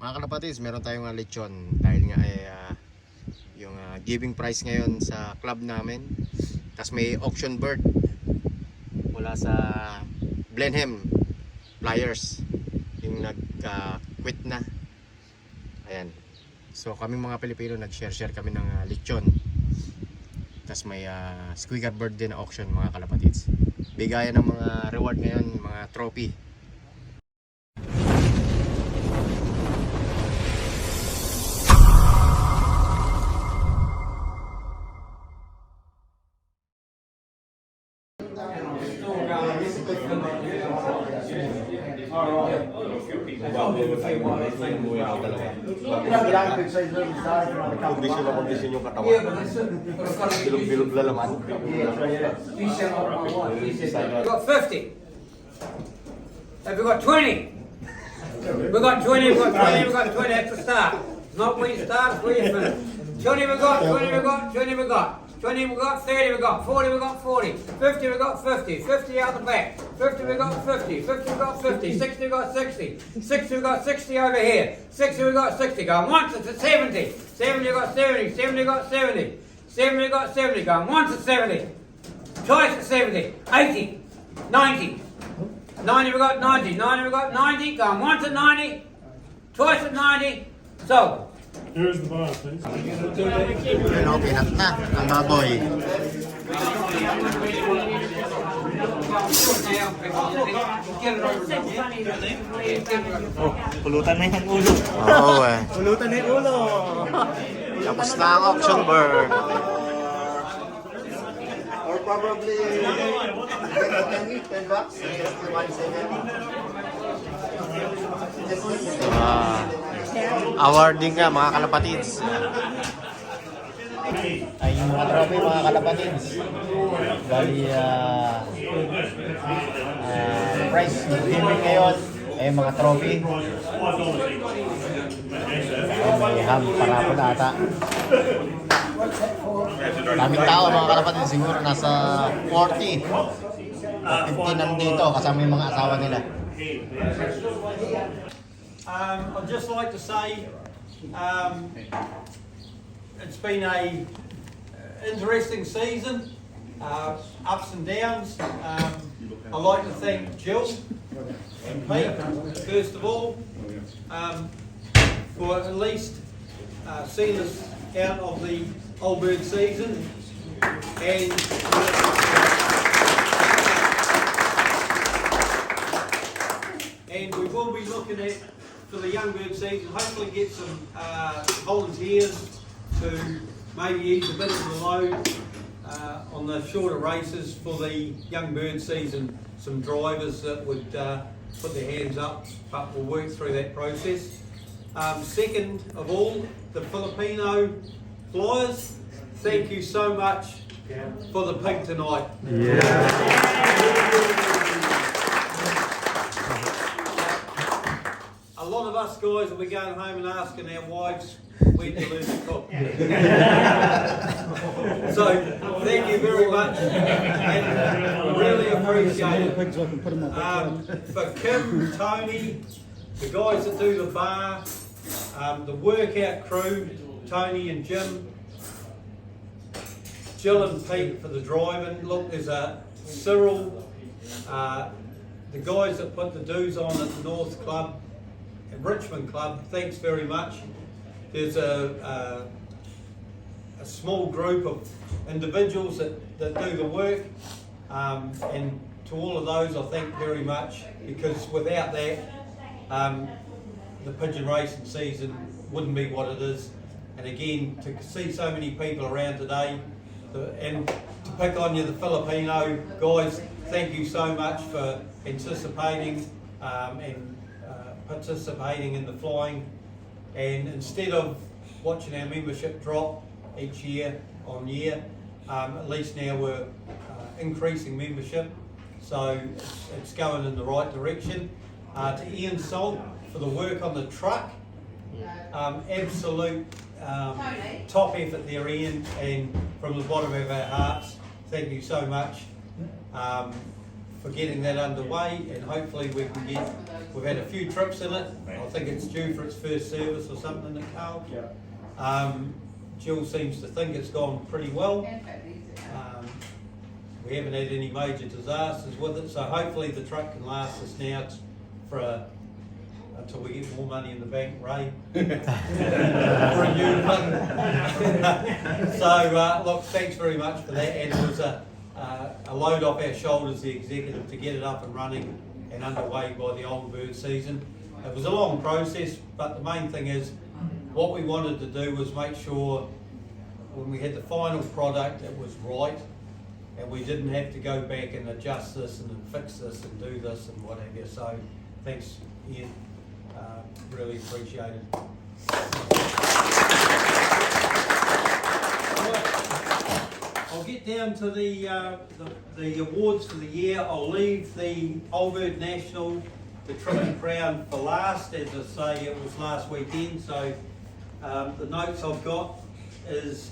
Mga kalapatids, meron tayong lechon dahil nga yung giving price ngayon sa club namin. Tapos may auction bird mula sa Blenheim Flyers yung nag-quit na. Ayan. So kaming mga Pilipino nag-share kami ng lechon. Tapos may squigger bird din na auction mga kalapatids. Bigayan ng mga reward ngayon, mga trophy. Kondisyon yung katawan. Bilog-bilog lalaman. We've got 50. Have we got 20? We've got 20, we've got 20, we've got 20. That's the start. Not where you start, it's where you finish. 20 we got, 20 we got, 20 we got. 20 we got, 30 we got, 40 we got, 40. 50 we got, 50. 50 out the back. 50 we got, 50. 50 we got, 50. 60 we got, 60. 60 we got, 60 over here. 60 we got, 60. Going once, it's a 70. 70 we got, 70. 70 we got, 70. 70 we got, 70. Going once at 70. Twice at 70. 80. 90. 90 we got, 90. 90 we got, 90. Going once at 90. Twice at 90. So. Here's the boss, please. Yun o, pinat na ang baboy. Oh, pulutan na yung ulo. Oo Pulutan na yung ulo. Tapos na ang auction bird. Or probably 10 bucks. Awarding nga mga kalapatids. Ay yung mga trophy mga kalapatids. Bali price giving ngayon ay mga trophy. May ham parapon ata. Daming tao mga kalapatids, siguro nasa 40 o 50 nandito kasama yung mga asawa nila. I'd just like to say it's been a interesting season, ups and downs. I'd like to thank Jill and Pete, first of all, for at least seeing us out of the old bird season, and we will be looking at, for the young bird season, hopefully get some volunteers to maybe ease a bit of the load on the shorter races for the young bird season. Some drivers that would put their hands up, but we'll work through that process. Second of all, the Filipino Flyers, thank you so much for the pig tonight. A lot of us guys will be going home and asking our wives when to learn to cook. So, thank you very much, and really appreciate it. For Kim, Tony, the guys that do the bar, the workout crew, Tony and Jim, Jill and Pete for the driving. Look, there's Cyril, the guys that put the dues on at the North Club, Richmond Club, thanks very much. There's a small group of individuals that do the work, and to all of those I thank very much, because without that the pigeon racing season wouldn't be what it is. And again, to see so many people around today, and to pick on you, the Filipino guys, thank you so much for anticipating and participating in the flying, and instead of watching our membership drop each year on year, at least now we're increasing membership, so it's going in the right direction. To Ian Salt for the work on the truck, absolute top effort there, Ian, and from the bottom of our hearts, thank you so much. for getting that underway, and hopefully we can get, we've had a few trips in it. I think it's due for its first service or something at Carl. Jill seems to think it's gone pretty well. We haven't had any major disasters with it, so hopefully the truck can last us now until we get more money in the bank, Ray, for a new one. So look, thanks very much for that, and it was a load off our shoulders, the executive, to get it up and running and underway by the old bird season. It was a long process, but the main thing is what we wanted to do was make sure when we had the final product it was right, and we didn't have to go back and adjust this and fix this and do this and what have you. So thanks, Ian, really appreciate it. I'll get down to the awards for the year. I'll leave the Old Bird National, the Triple Crown, for last. As I say, it was last weekend, so the notes I've got is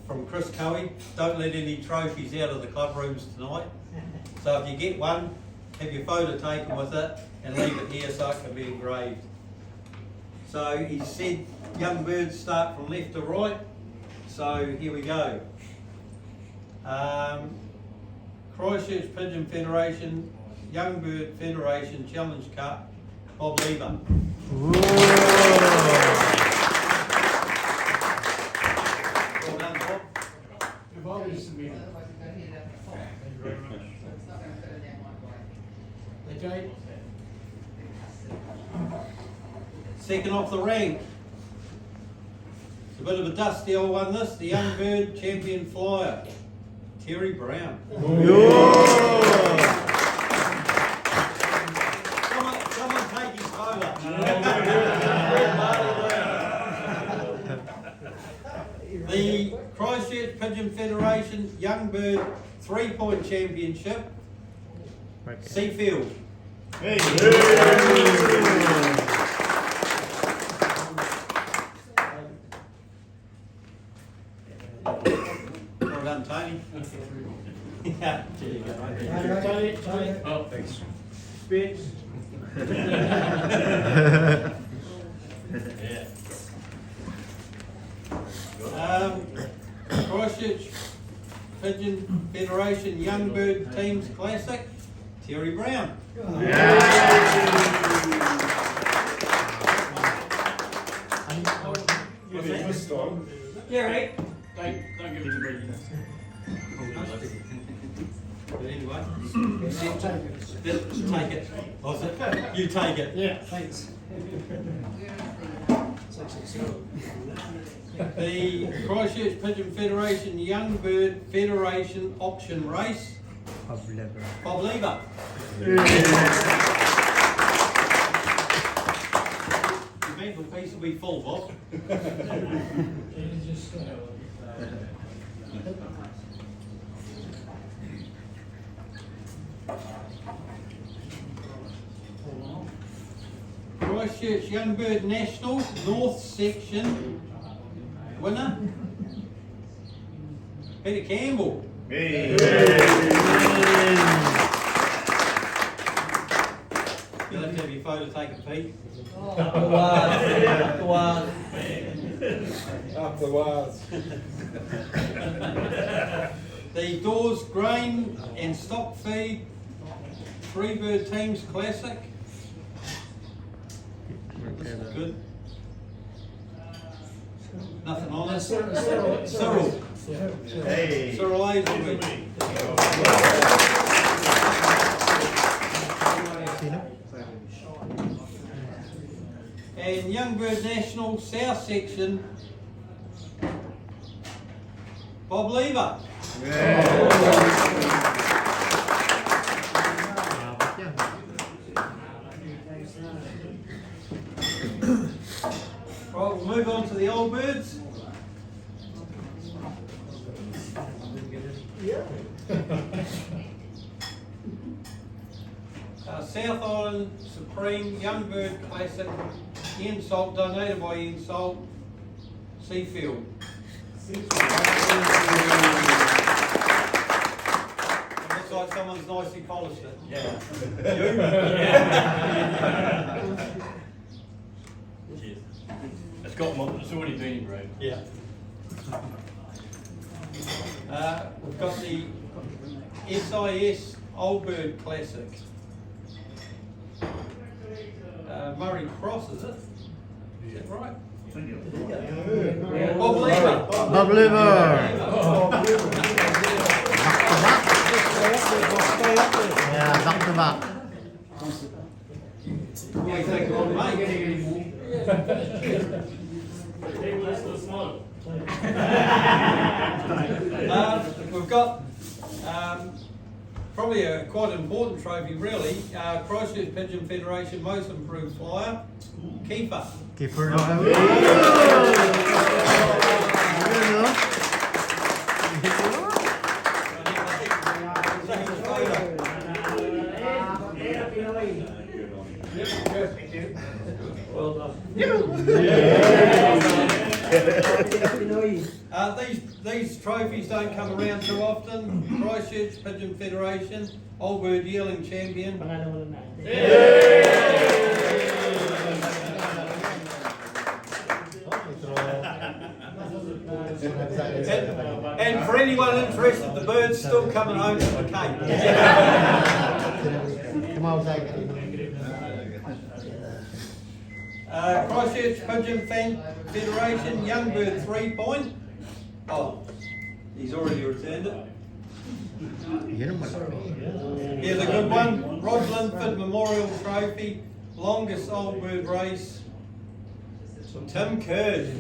from Chris Coey: don't let any trophies out of the club rooms tonight. So if you get one, have your photo taken with it and leave it here so it can be engraved. So he said young birds start from left to right. So here we go. Christchurch Pigeon Federation, Young Bird Federation Challenge Cup, Bob Lever. Well done, Bob. Second off the rank. It's a bit of a dusty old one, this, the Young Bird Champion Flyer, Terry Brown. Someone take his photo. The Christchurch Pigeon Federation Young Bird 3-point Championship, Seafield. Well done, Tony. Yeah, there you go. Tony. Oh, thanks. Spits. Christchurch Pigeon Federation Young Bird Teams Classic, Terry Brown. Terry. Don't give it to me. But anyway, take it. Oh, is it? You take it. Yeah, thanks. The Christchurch Pigeon Federation Young Bird Federation Auction Race, Bob Lever. The mantle piece will be full, Bob. Christchurch Young Bird National North Section winner, Peter Campbell. You'll have to have your photo taken, Pete. Up the wires. The Dawes Grain and Stock Feed 3-bird Teams Classic. This is good. Nothing on it. Cyril. Cyril Hazelby. And Young Bird National South Section, Bob Lever. Right, we'll move on to the old birds. South Island Supreme Young Bird Classic, Ian Salt, donated by Ian Salt, Seafield. This looks like someone's nicely polished it. Yeah. Cheers. It's got more, it's already been engraved. Yeah. We've got the SIS Old Bird Classic. Murray Cross, is it? Is that right? Bob Lever. Bob Liver. Yeah, back to back. What do you think of mate? We've got probably a quite important trophy, really. Christchurch Pigeon Federation Most Improved Flyer, Keeper. Keeper. Well done. These trophies don't come around too often. Christchurch Pigeon Federation, Old Bird Yearling Champion. And for anyone interested, the bird's still coming home to the Cape. Christchurch Pigeon Federation, Young Bird 3 point. Oh, he's already returned it. Here's a good one. Rod Linford Memorial Trophy, longest old bird race. Tim Curd.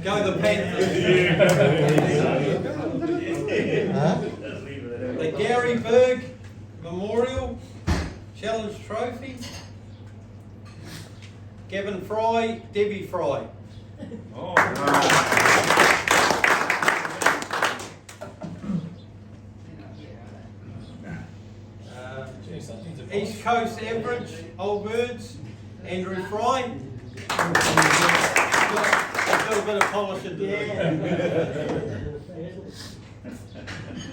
Go the Panthers. The Gary Berg Memorial Challenge Trophy. Gavin Fry, Debbie Fry. East Coast Average, Old Birds, Andrew Fry. Got a bit of polishing to do.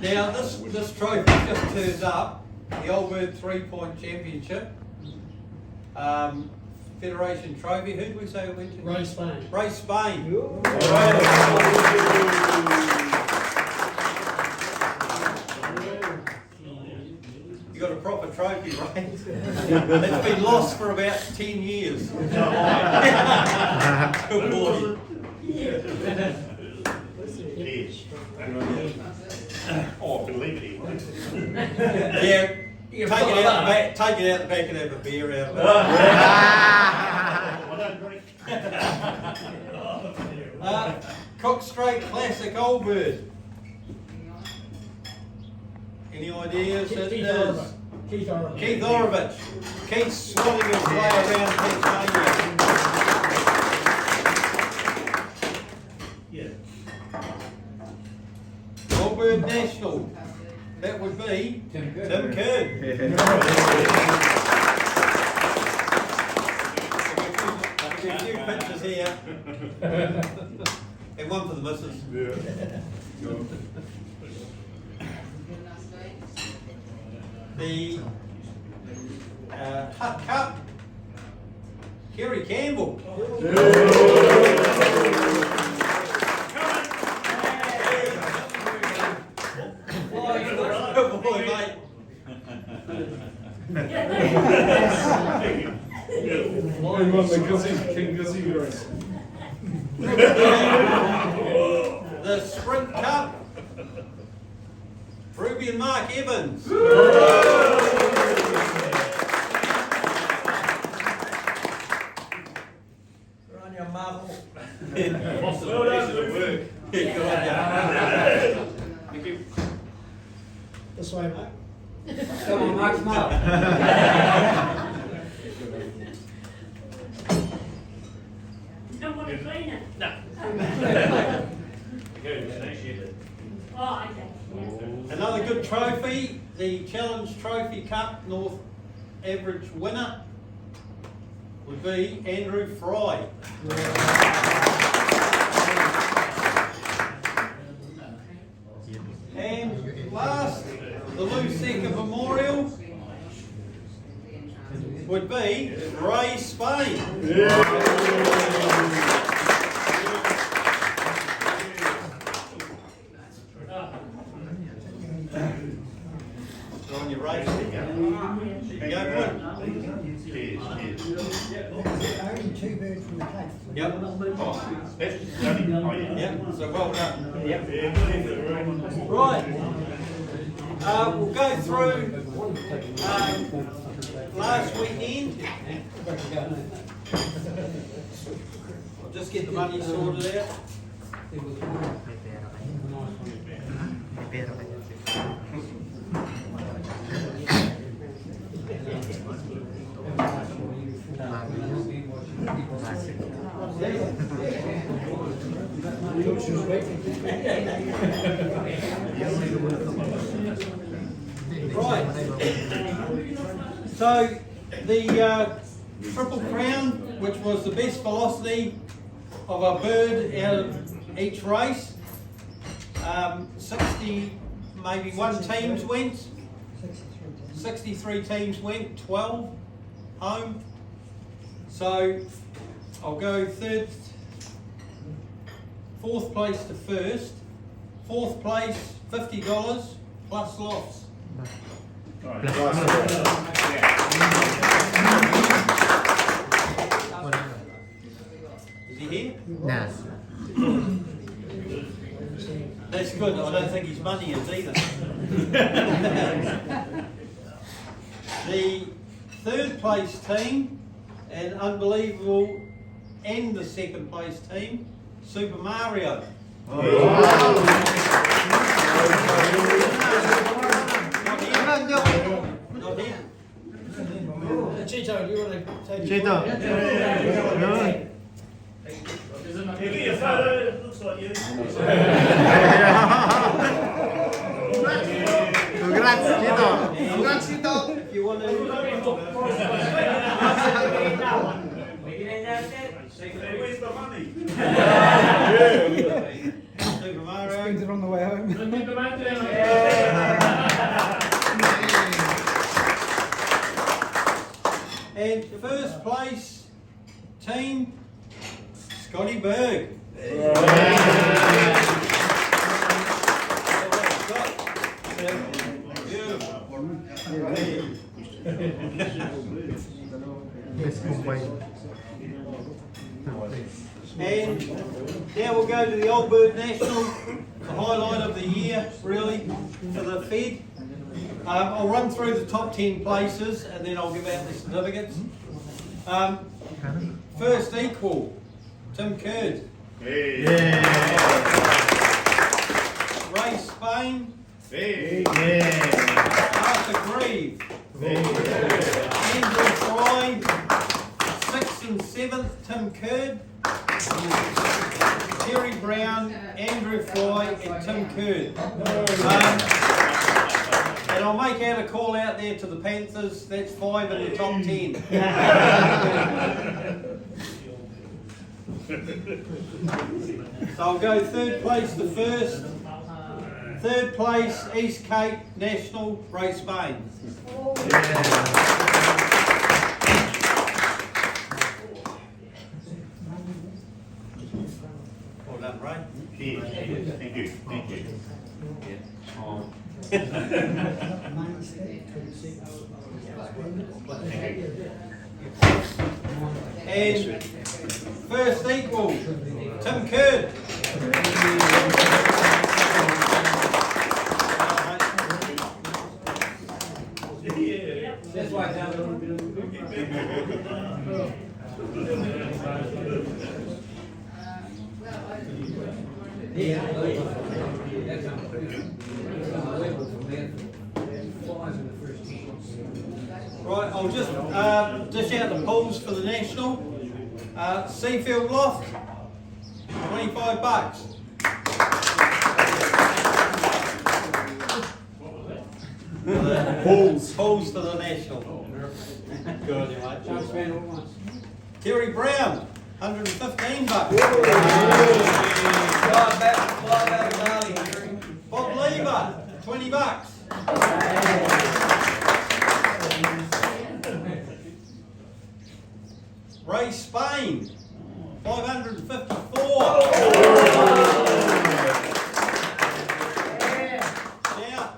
Now this trophy just turned up, the Old Bird 3 point championship. Federation trophy. Who did we say it went to? Ray Spain. Ray Spain. You got a proper trophy, right? It's been lost for about 10 years. Good boy. Oh, I believe it. Yeah, take it out the back. Take it out the back and have a beer out of it. Cook Strait Classic Old Bird. Any ideas? It is Keith Orovich. Keith Orovich. Keith's swatting his way around Tasmania. Old Bird National. That would be Tim Curd. I've got a few pictures here. And one for the missus. The Hut Cup, Kerry Campbell. Good boy, mate. Who won the King Guzzi race? The Sprint Cup, Ruby and Mark Evans. We're on your marble. Well done. Good on ya. Thank you. This way, mate. Come on, Mark, come up. Don't want to clean it. No. Oh, okay. Another good trophy, the Challenge Trophy Cup, North average winner would be Andrew Fry. And last, the Lou Secker Memorial would be Ray Spain. Go on your race. Go for it. Yep. Yep. So well done. Right. We'll go through last weekend. I'll just get the money sorted out. Right. So the Triple Crown, which was the best velocity of a bird out of each race, 60, maybe one teams went. 63 teams went, 12 home. So I'll go fourth place to first. Fourth place, $50 plus loss. Is he here? No. That's good. I don't think his money is either. The third place team, and unbelievable, and the second place team, Super Mario. Not here. Chito, do you want to take it? Chito. Looks like you. Congrats, Chito. Congrats, Chito. If you want to. Where's the money? Super Mario. Spends it on the way home. And first place team, Scotty Berg. And now we'll go to the Old Bird National, the highlight of the year, really, for the Fed. I'll run through the top 10 places and then I'll give out the certificates. First equal, Tim Curd. Ray Spain. Arthur Grieve. Andrew Fry. 6th and 7th, Tim Curd. Terry Brown, Andrew Fry and Tim Curd. And I'll make out a call out there to the Panthers. That's 5 in the top 10. So I'll go third place to first. Third place, East Cape National, Ray Spain. Well done, Ray. Thank you. Thank you. And first equal, Tim Curd. That's why down Right, I'll just dish out the pools for the national. Seafield Loft, $25. Pools for the national. Good, you mate. Don't spend all once. Terry Brown, $115. Fly back Bali, Terry. Bob Lever, $20. Ray Spain, 554. Yeah.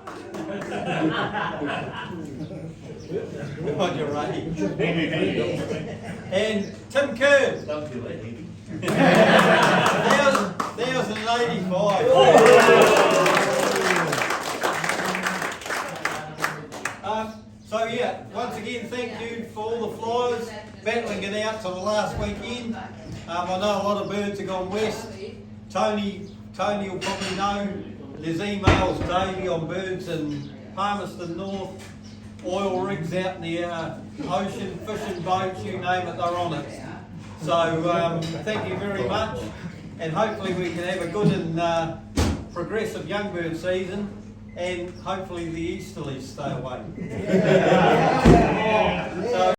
Good on you, Ray. And Tim Kerr, 1,085. So yeah, once again, thank you for all the flyers battling it out to the last weekend. I know a lot of birds have gone west. Tony will probably know. There's emails daily on birds in Palmerston North, oil rigs out in the ocean, fishing boats, you name it, they're on it. So thank you very much, and hopefully we can have a good and progressive young bird season. And hopefully the easterlies stay away. So